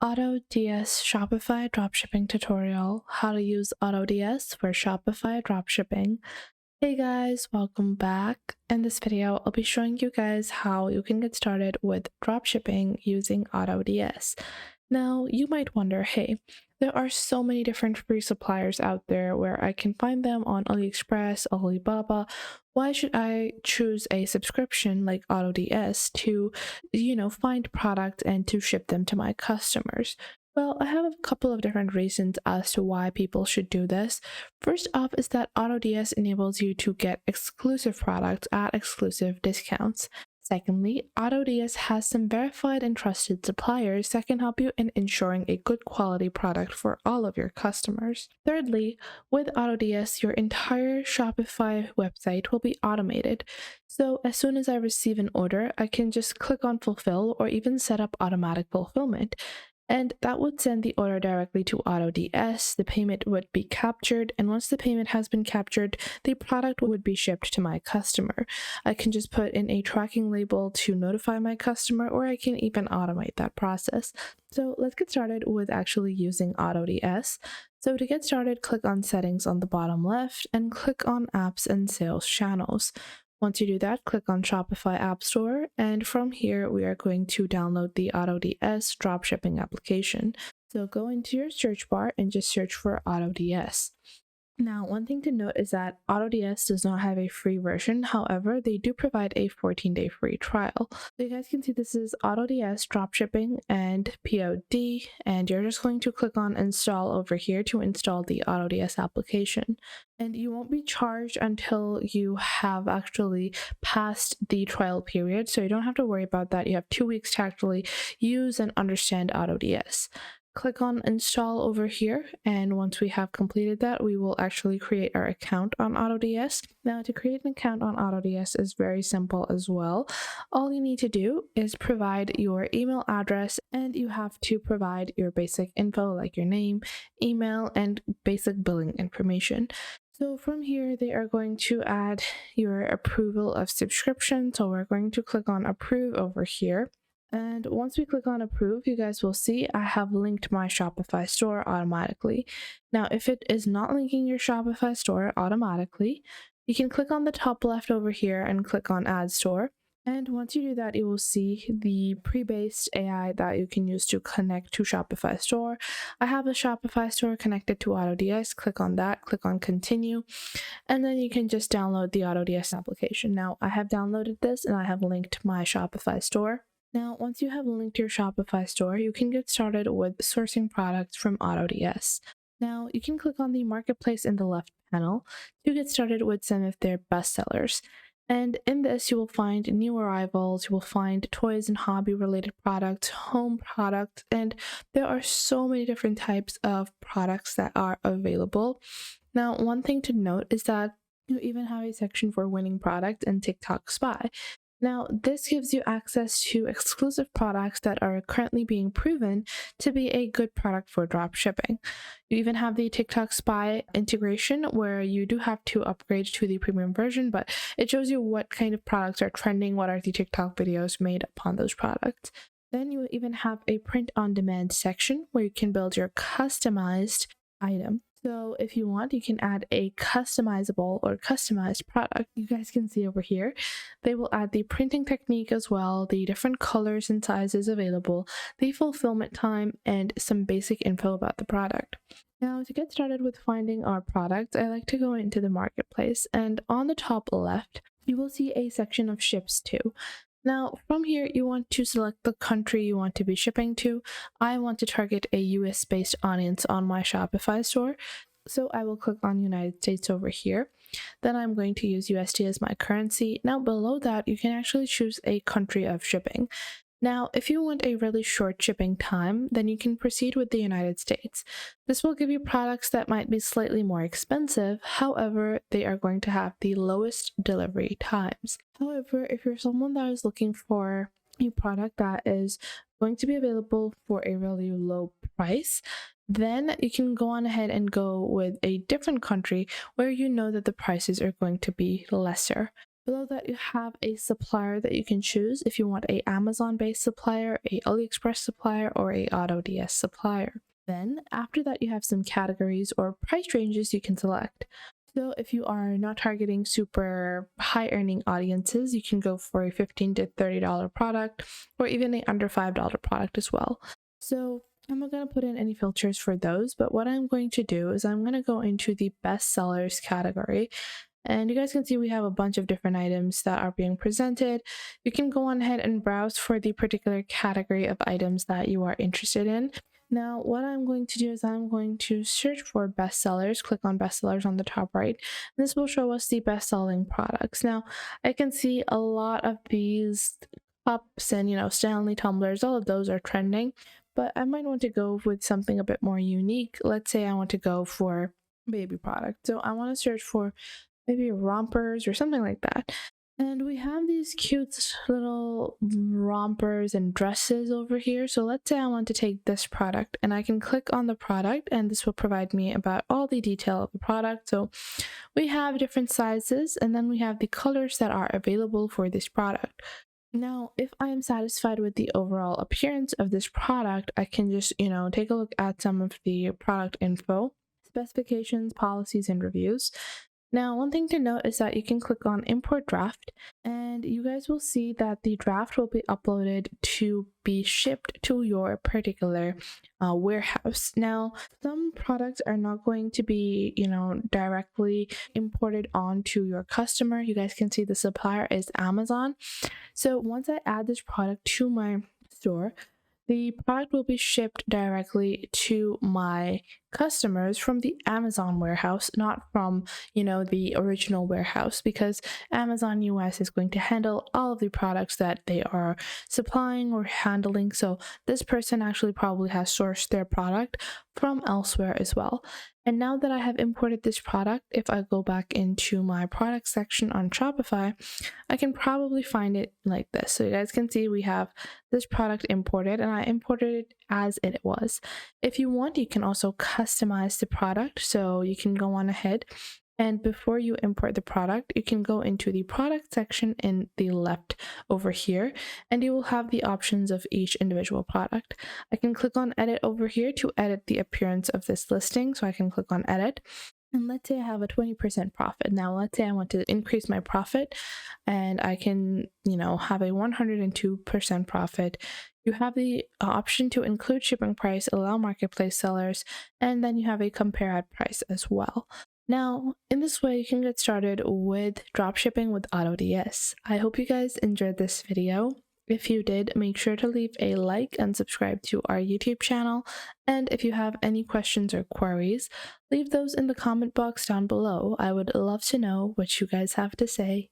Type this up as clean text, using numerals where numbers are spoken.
Autods Shopify Dropshipping Tutorial, how to use Autods for Shopify Dropshipping. Hey guys, welcome back. In this video, I'll be showing you guys how you can get started with dropshipping using Autods. Now, you might wonder, hey, there are so many different free suppliers out there where I can find them on AliExpress, Alibaba. Why should I choose a subscription like Autods to, find products and to ship them to my customers? Well, I have a couple of different reasons as to why people should do this. First off is that Autods enables you to get exclusive products at exclusive discounts. Secondly, Autods has some verified and trusted suppliers that can help you in ensuring a good quality product for all of your customers. Thirdly, with Autods, your entire Shopify website will be automated. So as soon as I receive an order, I can just click on fulfill or even set up automatic fulfillment. And that would send the order directly to Autods. The payment would be captured, and once the payment has been captured, the product would be shipped to my customer. I can just put in a tracking label to notify my customer, or I can even automate that process. So let's get started with actually using Autods. So to get started, click on Settings on the bottom left and click on Apps and Sales Channels. Once you do that, click on Shopify App Store, and from here, we are going to download the Autods dropshipping application. So go into your search bar and just search for Autods. Now, one thing to note is that Autods does not have a free version. However, they do provide a 14-day free trial. So you guys can see this is Autods Dropshipping and POD, and you're just going to click on Install over here to install the Autods application. And you won't be charged until you have actually passed the trial period, so you don't have to worry about that. You have 2 weeks to actually use and understand Autods. Click on install over here, and once we have completed that, we will actually create our account on Autods. Now, to create an account on Autods is very simple as well. All you need to do is provide your email address, and you have to provide your basic info like your name, email, and basic billing information. So from here, they are going to add your approval of subscription. So we're going to click on approve over here. And once we click on approve, you guys will see I have linked my Shopify store automatically. Now, if it is not linking your Shopify store automatically, you can click on the top left over here and click on add store. And once you do that, you will see the pre-based AI that you can use to connect to Shopify store. I have a Shopify store connected to Autods. Click on that, click on continue, and then you can just download the Autods application. Now, I have downloaded this and I have linked my Shopify store. Now, once you have linked your Shopify store, you can get started with sourcing products from Autods. Now, you can click on the marketplace in the left panel to get started with some of their bestsellers. And in this, you will find new arrivals, you will find toys and hobby related products, home products, and there are so many different types of products that are available. Now, one thing to note is that you even have a section for winning products and TikTok Spy. Now, this gives you access to exclusive products that are currently being proven to be a good product for dropshipping. You even have the TikTok Spy integration where you do have to upgrade to the premium version, but it shows you what kind of products are trending, what are the TikTok videos made upon those products. Then you even have a print on demand section where you can build your customized item. So if you want, you can add a customizable or customized product. You guys can see over here, they will add the printing technique as well, the different colors and sizes available, the fulfillment time, and some basic info about the product. Now, to get started with finding our products, I like to go into the marketplace, and on the top left, you will see a section of ships to. Now, from here, you want to select the country you want to be shipping to. I want to target a US-based audience on my Shopify store, so I will click on United States over here. Then I'm going to use USD as my currency. Now, below that, you can actually choose a country of shipping. Now, if you want a really short shipping time, then you can proceed with the United States. This will give you products that might be slightly more expensive, however, they are going to have the lowest delivery times. However, if you're someone that is looking for a product that is going to be available for a really low price, then you can go on ahead and go with a different country where you know that the prices are going to be lesser. Below that, you have a supplier that you can choose if you want a Amazon-based supplier, a AliExpress supplier, or a AutoDS supplier. Then after that, you have some categories or price ranges you can select. So if you are not targeting super high earning audiences, you can go for a $15 to $30 product or even a under $5 product as well. So I'm not going to put in any filters for those, but what I'm going to do is I'm going to go into the best sellers category. And you guys can see we have a bunch of different items that are being presented. You can go on ahead and browse for the particular category of items that you are interested in. Now, what I'm going to do is I'm going to search for bestsellers, click on bestsellers on the top right. And this will show us the best-selling products. Now, I can see a lot of these cups and, Stanley tumblers, all of those are trending, but I might want to go with something a bit more unique. Let's say I want to go for baby product. So I want to search for maybe rompers or something like that. And we have these cute little rompers and dresses over here. So let's say I want to take this product and I can click on the product and this will provide me about all the detail of the product. So we have different sizes and then we have the colors that are available for this product. Now, if I am satisfied with the overall appearance of this product, I can just, take a look at some of the product info, specifications, policies, and reviews. Now, one thing to note is that you can click on import draft and you guys will see that the draft will be uploaded to be shipped to your particular warehouse. Now, some products are not going to be, directly imported onto your customer. You guys can see the supplier is Amazon. So once I add this product to my store, the product will be shipped directly to my customers from the Amazon warehouse, not from, the original warehouse, because Amazon US is going to handle all of the products that they are supplying or handling. So this person actually probably has sourced their product from elsewhere as well. And now that I have imported this product, if I go back into my product section on Shopify, I can probably find it like this. So you guys can see we have this product imported and I imported it as it was. If you want, you can also customize the product. So you can go on ahead and before you import the product, you can go into the product section in the left over here, and you will have the options of each individual product. I can click on edit over here to edit the appearance of this listing. So I can click on edit. And let's say I have a 20% profit. Now, let's say I want to increase my profit and I can, have a 102% profit. You have the option to include shipping price, allow marketplace sellers, and then you have a compare at price as well. Now, in this way, you can get started with dropshipping with Autods. I hope you guys enjoyed this video. If you did, make sure to leave a like and subscribe to our YouTube channel. And if you have any questions or queries, leave those in the comment box down below. I would love to know what you guys have to say.